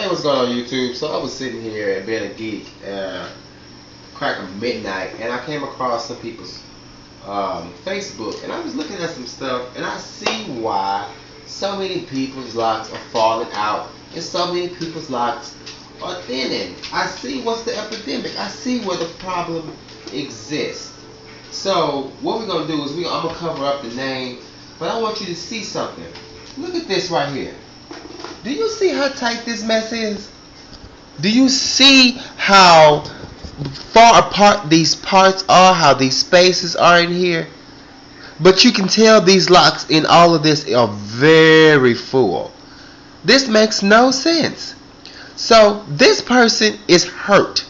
Hey, what's going on YouTube? So I was sitting here at being a geek, crack of midnight, and I came across some people's Facebook, and I was looking at some stuff, and I see why so many people's locks are falling out, and so many people's locks are thinning. I see what's the epidemic. I see where the problem exists. So what we're gonna do is I'm gonna cover up the name, but I want you to see something. Look at this right here. Do you see how tight this mess is? Do you see how far apart these parts are, how these spaces are in here? But you can tell these locks in all of this are very full. This makes no sense. So this person is hurt.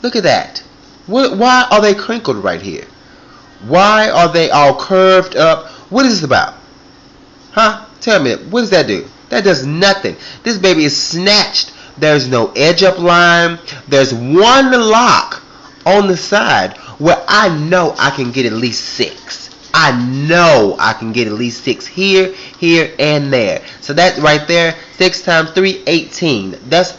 Look at that. Why are they crinkled right here? Why are they all curved up? What is this about? Huh? Tell me, what does that do? That does nothing. This baby is snatched. There's no edge up line. There's one lock on the side where I know I can get at least 6. I know I can get at least 6 here, here, and there. So that right there, 6 times 3, 18. That's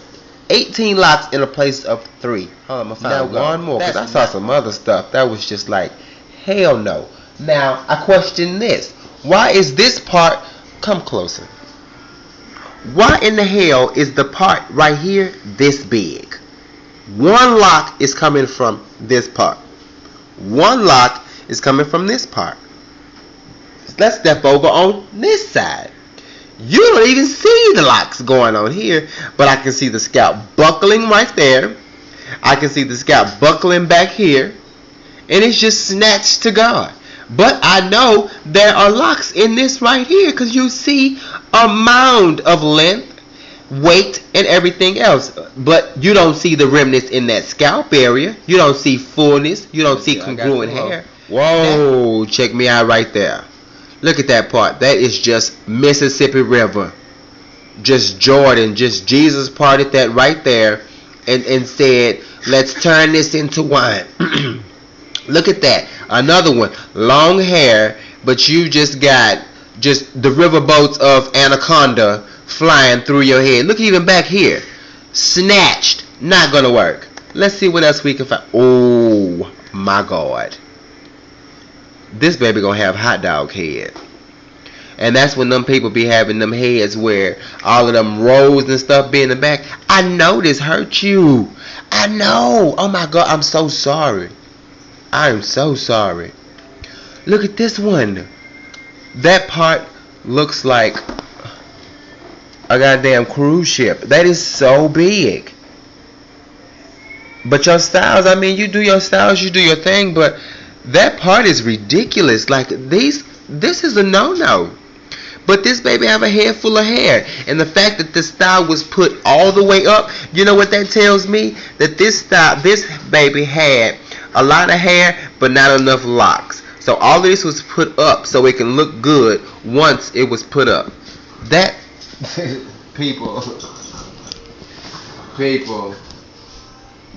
18 locks in a place of 3. Hold on, I'm gonna find one more, because I saw some other stuff that was just like, hell no. Now, I question this. Why is this part, come closer. Why in the hell is the part right here this big? One lock is coming from this part. One lock is coming from this part. Let's step over on this side. You don't even see the locks going on here, but I can see the scalp buckling right there. I can see the scalp buckling back here, and it's just snatched to God. But I know there are locks in this right here, because you see a mound of length, weight, and everything else. But you don't see the remnants in that scalp area. You don't see fullness. You don't see congruent hair. Whoa, check me out right there. Look at that part. That is just Mississippi River. Just Jordan. Just Jesus parted that right there and said, let's turn this into wine. Look at that. Another one. Long hair, but you just got just the riverboats of Anaconda flying through your head. Look even back here. Snatched. Not going to work. Let's see what else we can find. Oh, my God. This baby going to have hot dog head. And that's when them people be having them heads where all of them rolls and stuff be in the back. I know this hurt you. I know. Oh, my God. I'm so sorry. I'm so sorry. Look at this one. That part looks like a goddamn cruise ship. That is so big. But your styles, I mean, you do your styles, you do your thing, but that part is ridiculous. Like this is a no-no. But this baby have a head full of hair. And the fact that the style was put all the way up, you know what that tells me? That this baby had a lot of hair, but not enough locks. So all of this was put up so it can look good once it was put up. That people,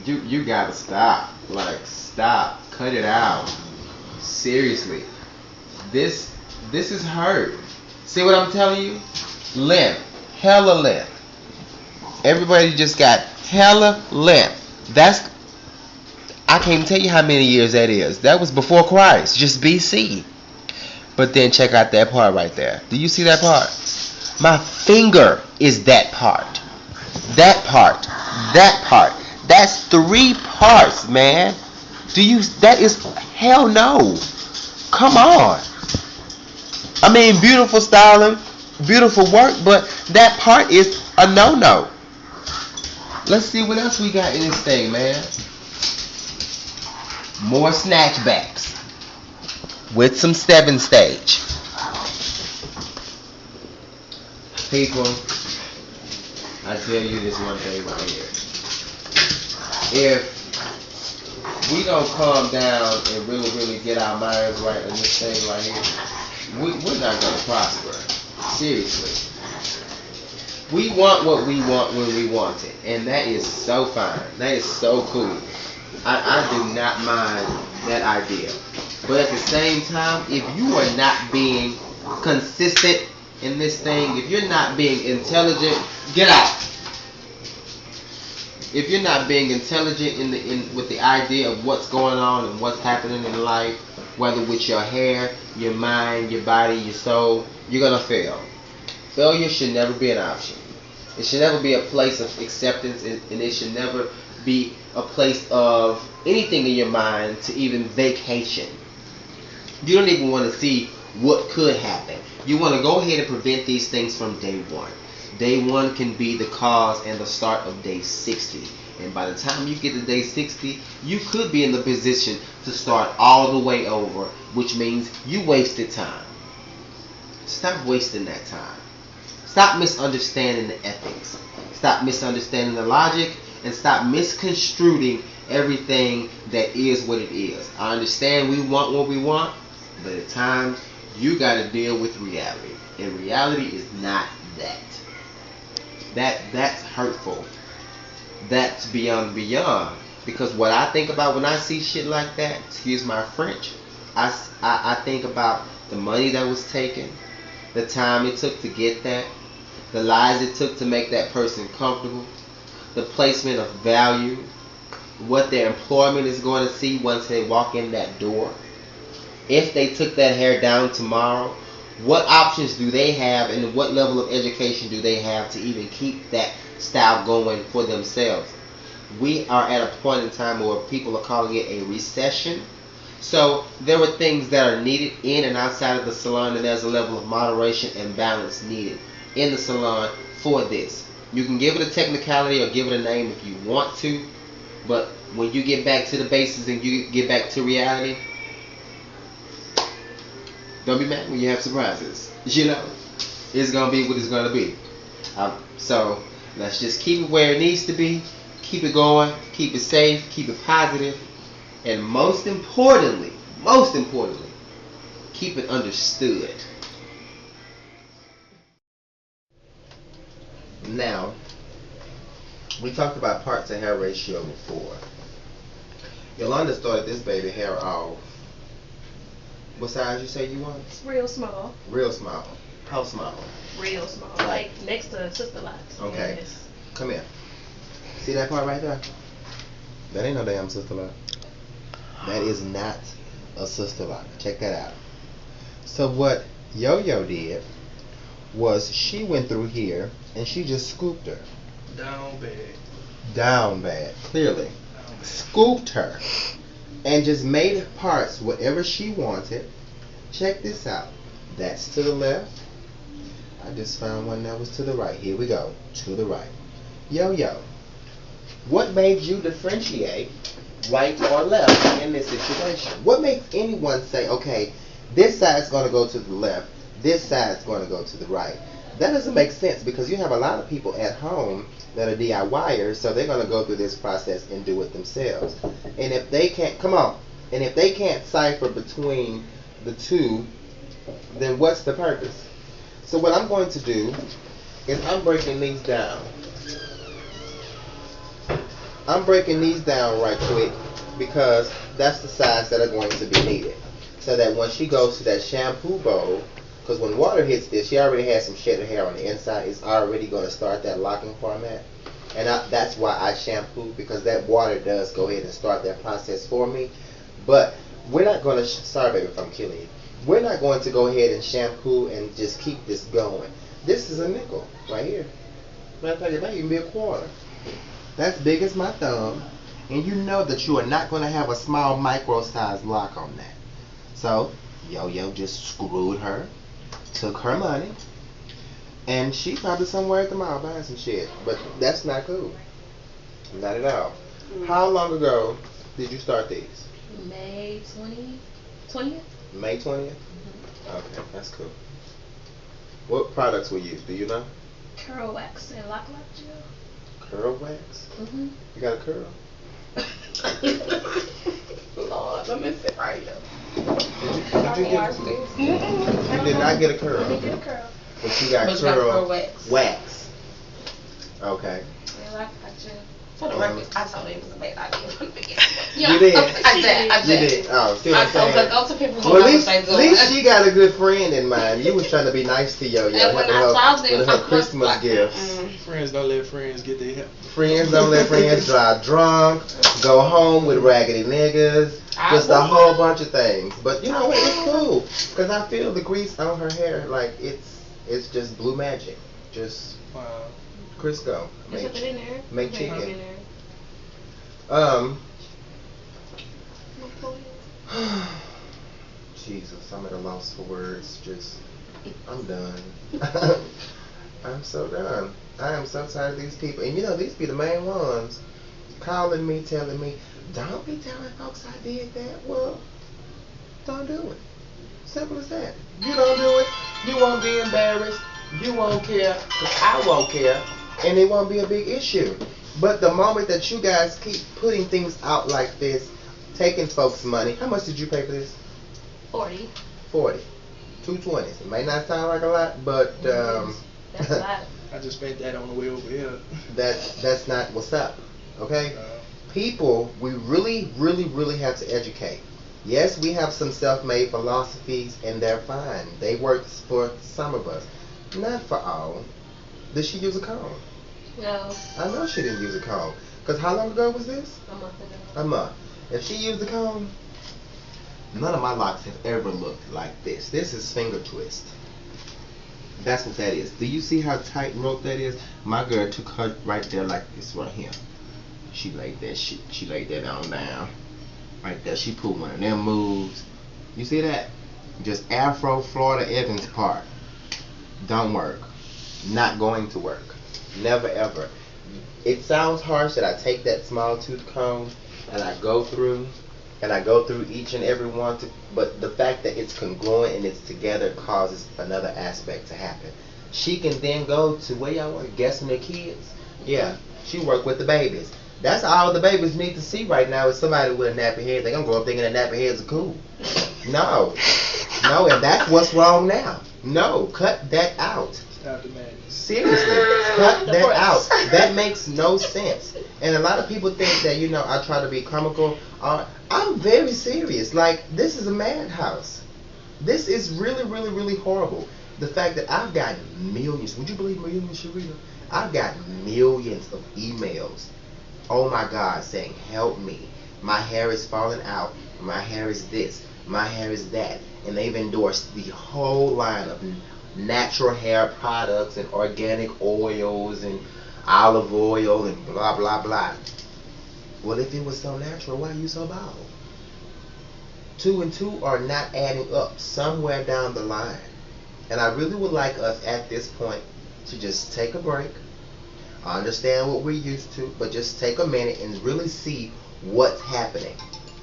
you gotta stop. Like, stop. Cut it out. Seriously. This is hurt. See what I'm telling you? Length. Hella length. Everybody just got hella length. I can't tell you how many years that is. That was before Christ, just BC. But then check out that part right there. Do you see that part? My finger is that part. That part. That part. That's 3 parts, man. That is, hell no. Come on. I mean, beautiful styling, beautiful work, but that part is a no-no. Let's see what else we got in this thing, man. More snatchbacks with some 7 stage. People, I tell you this one thing right here. If we don't calm down and really get our minds right in this thing right here, we're not going to prosper. Seriously. We want what we want when we want it. And that is so fine. That is so cool. I do not mind that idea. But at the same time, if you are not being consistent in this thing, if you're not being intelligent, get out. If you're not being intelligent with the idea of what's going on and what's happening in life, whether with your hair, your mind, your body, your soul, you're gonna fail. Failure should never be an option. It should never be a place of acceptance, and it should never be a place of anything in your mind to even vacation. You don't even want to see what could happen. You want to go ahead and prevent these things from day one. Day one can be the cause and the start of day 60. And by the time you get to day 60, you could be in the position to start all the way over, which means you wasted time. Stop wasting that time. Stop misunderstanding the ethics. Stop misunderstanding the logic, and stop misconstruing everything that is what it is. I understand we want what we want, but at times you got to deal with reality, and reality is not that. That's hurtful. That's beyond. Because what I think about when I see shit like that, excuse my French, I think about the money that was taken, the time it took to get that, the lies it took to make that person comfortable, the placement of value, what their employment is going to see once they walk in that door. If they took that hair down tomorrow, what options do they have, and what level of education do they have to even keep that style going for themselves? We are at a point in time where people are calling it a recession. So there are things that are needed in and outside of the salon, and there's a level of moderation and balance needed in the salon for this. You can give it a technicality or give it a name if you want to, but when you get back to the basics and you get back to reality, don't be mad when you have surprises. You know, it's going to be what it's going to be. So let's just keep it where it needs to be. Keep it going. Keep it safe. Keep it positive. And most importantly, keep it understood. Now, we talked about parts to hair ratio before. Yolanda started this baby hair off. What size you say you want? Real small. Real small. How small? Real small. Like next to Sister Locks. Okay. Yes. Come here. See that part right there? That ain't no damn Sister Lock. That is not a Sister Lock. Check that out. So what Yo-Yo did was she went through here and she just scooped her. Down bad. Down bad. Clearly. Down bad. Scooped her. And just made parts whatever she wanted. Check this out. That's to the left. I just found one that was to the right. Here we go. To the right. Yo-Yo. What made you differentiate right or left in this situation? What makes anyone say, okay, this side's going to go to the left, this side's going to go to the right? That doesn't make sense, because you have a lot of people at home that are DIYers, so they're going to go through this process and do it themselves. And if they can't, and if they can't cipher between the two, then what's the purpose? So what I'm going to do is I'm breaking these down. I'm breaking these down right quick because that's the size that are going to be needed. So that when she goes to that shampoo bowl, because when water hits this, she already has some shedded hair on the inside. It's already going to start that locking format. And that's why I shampoo, because that water does go ahead and start that process for me. But we're not going to, sorry baby if I'm killing you, we're not going to go ahead and shampoo and just keep this going. This is a nickel right here. Matter of fact, it might even be a quarter. That's big as my thumb. And you know that you are not going to have a small micro size lock on that. So Yo-Yo just screwed her, took her money, and she's probably somewhere at the mall buying some shit. But that's not cool. Not at all. How long ago did you start these? May 20th. May 20th? Okay, that's cool. What products were used? Do you know? Curl wax and lock gel. Curl wax? Mm-hmm. You got a curl? Lord, let me sit right here. You did not get a curl. I didn't get a curl. But you got curl wax. Okay. And lock gel. For the record, I told her it was a bad idea from the beginning. You did? I You did? Oh, see what I'm saying? Go to people who Well, know what they doing. at least she got a good friend in mind. You was trying to be nice to Yo-Yo, helping her with her Christmas gifts. Friends don't let friends get their help. Friends don't let friends drive drunk, go home with raggedy niggas, just a whole bunch of things. But you know what? It's cool because I feel the grease on her hair like it's just blue magic. Just Crisco. Make chicken. Jesus, I'm at a loss for words. Just, I'm done. I'm so done. I am so tired of these people. And you know, these be the main ones calling me, telling me, don't be telling folks I did that. Well, don't do it. Simple as that. You don't do it, you won't be embarrassed. You won't care, because I won't care. And it won't be a big issue. But the moment that you guys keep putting things out like this, taking folks' money, how much did you pay for this? 40. 40. 220s. It may not sound like a lot, but that's a lot. I just spent that on the way over here. That's not what's up. Okay? People, we really, really, really have to educate. Yes, we have some self-made philosophies, and they're fine. They work for some of us. Not for all. Did she use a comb? No. I know she didn't use a comb. Because how long ago was this? A month ago. A month. If she used a comb, none of my locks have ever looked like this. This is finger twist. That's what that is. Do you see how tight rope that is? My girl took her right there like this right here. She laid that shit. She laid that on down. Right there. She pulled one of them moves. You see that? Just Afro Florida Evans part. Don't work. Not going to work. Never ever. It sounds harsh that I take that small tooth comb and I go through each and every one, but the fact that it's congruent and it's together causes another aspect to happen. She can then go to where y'all work, guessing the kids. Yeah, she work with the babies. That's all the babies need to see right now is somebody with a nappy head. They're gonna grow up thinking that nappy heads are cool. No, and that's what's wrong now. No, cut that out. Stop the madness. Seriously, cut that out. That makes no sense. And a lot of people think that, you know, I try to be comical. I'm very serious. Like, this is a madhouse. This is really, really, really horrible. The fact that I've got millions, would you believe millions, Sharita? I've got millions of emails. Oh my God, saying, help me. My hair is falling out. My hair is this. My hair is that. And they've endorsed the whole line of natural hair products and organic oils and olive oil and blah blah blah. Well, if it was so natural, why are you so bald? 2 and 2 are not adding up somewhere down the line. And I really would like us at this point to just take a break. I understand what we're used to, but just take a minute and really see what's happening.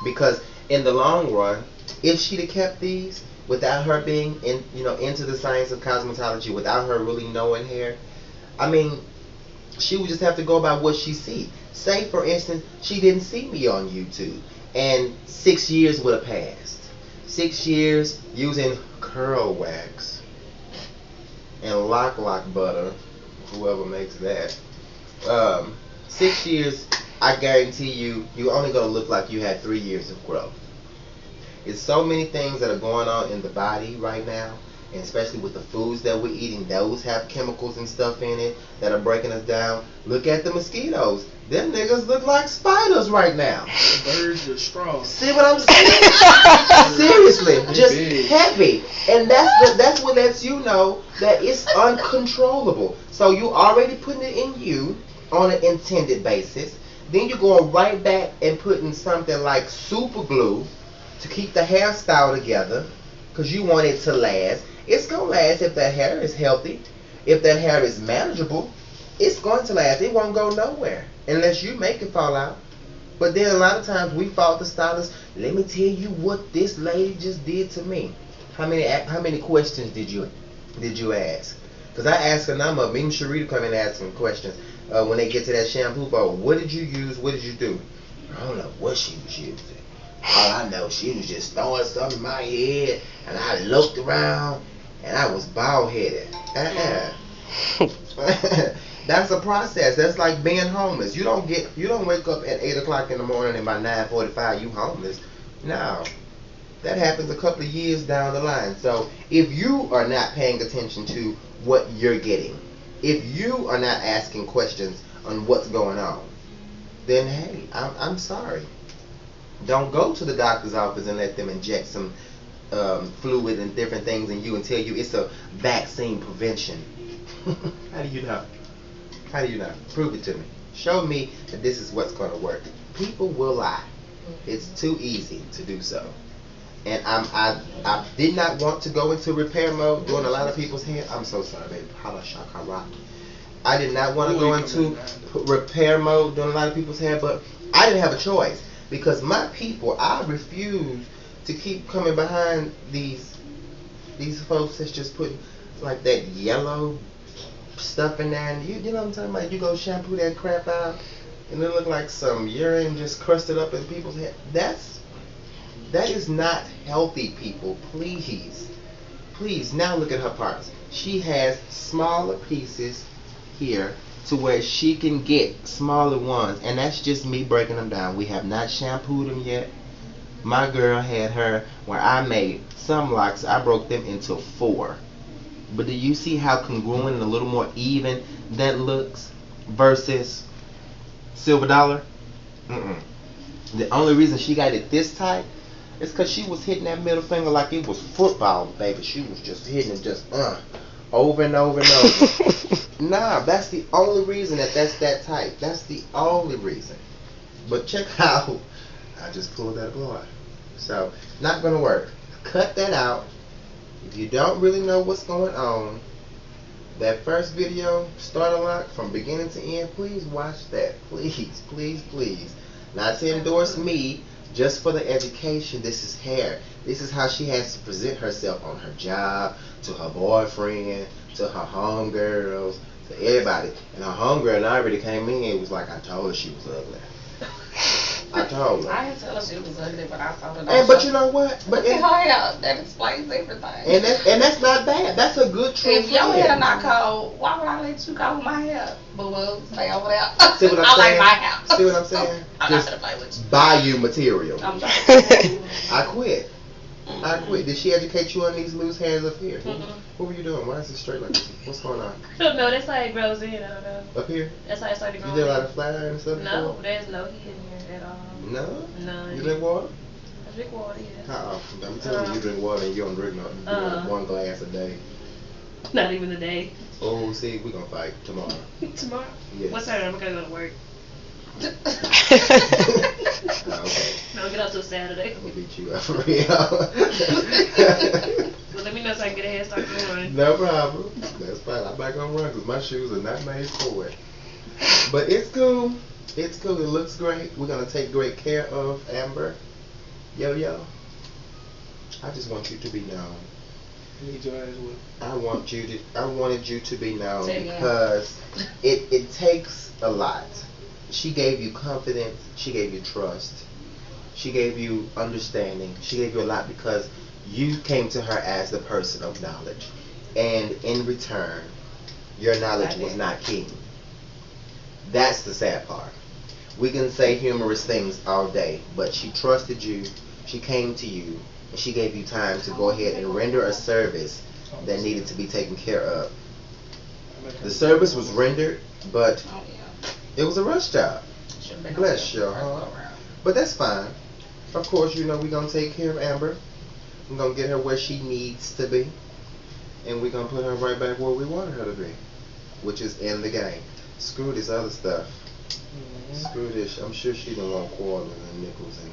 Because in the long run, if she'd have kept these without her being into the science of cosmetology, without her really knowing hair, I mean, she would just have to go by what she see. Say, for instance, she didn't see me on YouTube, and 6 years would have passed. 6 years using curl wax and lock butter, whoever makes that. 6 years, I guarantee you're only gonna look like you had 3 years of growth. It's so many things that are going on in the body right now, and especially with the foods that we're eating. Those have chemicals and stuff in it that are breaking us down. Look at the mosquitoes. Them niggas look like spiders right now. The birds are strong. See what I'm saying? Seriously, just heavy. And that's what lets you know that it's uncontrollable. So you already putting it in you on an intended basis. Then you're going right back and putting something like super glue to keep the hairstyle together, because you want it to last. It's going to last if that hair is healthy. If that hair is manageable, it's going to last. It won't go nowhere unless you make it fall out. But then a lot of times we fault the stylist. Let me tell you what this lady just did to me. How many questions did you ask? Because I ask a number of them. Even Sharita come in and ask some questions. When they get to that shampoo bowl, what did you use? What did you do? I don't know what she was using. All I know, she was just throwing stuff in my head, and I looked around, and I was bald-headed. That's a process. That's like being homeless. You don't wake up at 8 o'clock in the morning and by 9:45 you homeless. No. That happens a couple of years down the line. So if you are not paying attention to what you're getting, if you are not asking questions on what's going on, then hey, I'm sorry. Don't go to the doctor's office and let them inject some fluid and different things in you and tell you it's a vaccine prevention. How do you know? How do you know? Prove it to me. Show me that this is what's going to work. People will lie. It's too easy to do so. And I did not want to go into repair mode doing a lot of people's hair. I'm so sorry, baby. I did not want to go into repair mode doing a lot of people's hair, but I didn't have a choice because my people, I refuse to keep coming behind these folks that's just putting like that yellow stuff in there, and you know what I'm talking about. You go shampoo that crap out, and it look like some urine just crusted up in people's hair. That is not healthy, people. Please. Now look at her parts. She has smaller pieces here to where she can get smaller ones, and that's just me breaking them down. We have not shampooed them yet. My girl had her where I made some locks. I broke them into 4. But do you see how congruent and a little more even that looks versus Silver Dollar? The only reason she got it this tight is because she was hitting that middle finger like it was football, baby. She was just hitting it just over and over and over. Nah, that's the only reason that's that tight. That's the only reason. But check out, I just pulled that blower. So, not going to work. Cut that out. If you don't really know what's going on, that first video, Starter Lock, from beginning to end, please watch that. Please. Not to endorse me, just for the education. This is hair. This is how she has to present herself on her job, to her boyfriend, to her homegirls, to everybody. And her homegirl already came in and was like, I told her she was ugly. I told her. I didn't tell her she was ugly, but I told her. But you know what? But her hair, that explains everything. And that's not bad. That's a good truth. If your hair not cold, why would I let you color my hair? Boo, stay over there. See what I'm I saying? like my hair. See what I'm saying? I'm Just not gonna play with you. buy you material. I'm trying. I quit. Did she educate you on these loose hairs up here? Mm-mm. What were you doing? Why is it straight like this? What's going on? No, that's how it grows in. I don't know. Up here? That's how it started You growing. did a lot in. of flat iron and stuff? No, before? there's no heat in here at all. No? None. You drink water? I drink water, yes. I'm telling you, you drink water and you don't drink nothing. You drink 1 glass a day. Not even a day. Oh, see, we're going to fight tomorrow. Tomorrow? Yes. What time? I'm gonna go to work. Okay. No, get out till Saturday. I'm going to beat you up for real. Well, let me know so I can get a head start to run. No problem. That's fine. I'm not going to run because my shoes are not made for it. But it's cool. It's cool. It looks great. We're going to take great care of Amber. Yo. I just want you to be known. Need your ass with. I wanted you to be known Say again. because it takes a lot. She gave you confidence. She gave you trust. She gave you understanding. She gave you a lot because you came to her as the person of knowledge. And in return, your knowledge was not king. That's the sad part. We can say humorous things all day, but she trusted you. She came to you. And she gave you time to go ahead and render a service that needed to be taken care of. The service was rendered, but Oh, yeah. it was a rush job. Should've been Bless on your the first heart. go around. But that's fine. Of course, you know we're going to take care of Amber. We're going to get her where she needs to be. And we're going to put her right back where we wanted her to be, which is in the game. Screw this other stuff. Screw this. I'm sure she didn't want quarters and nickels and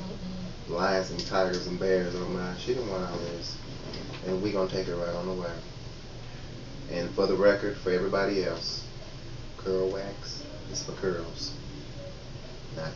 lions and tigers and bears on mine. She didn't want all this. And we're going to take her right on the way. And for the record, for everybody else, curl wax is for curls, not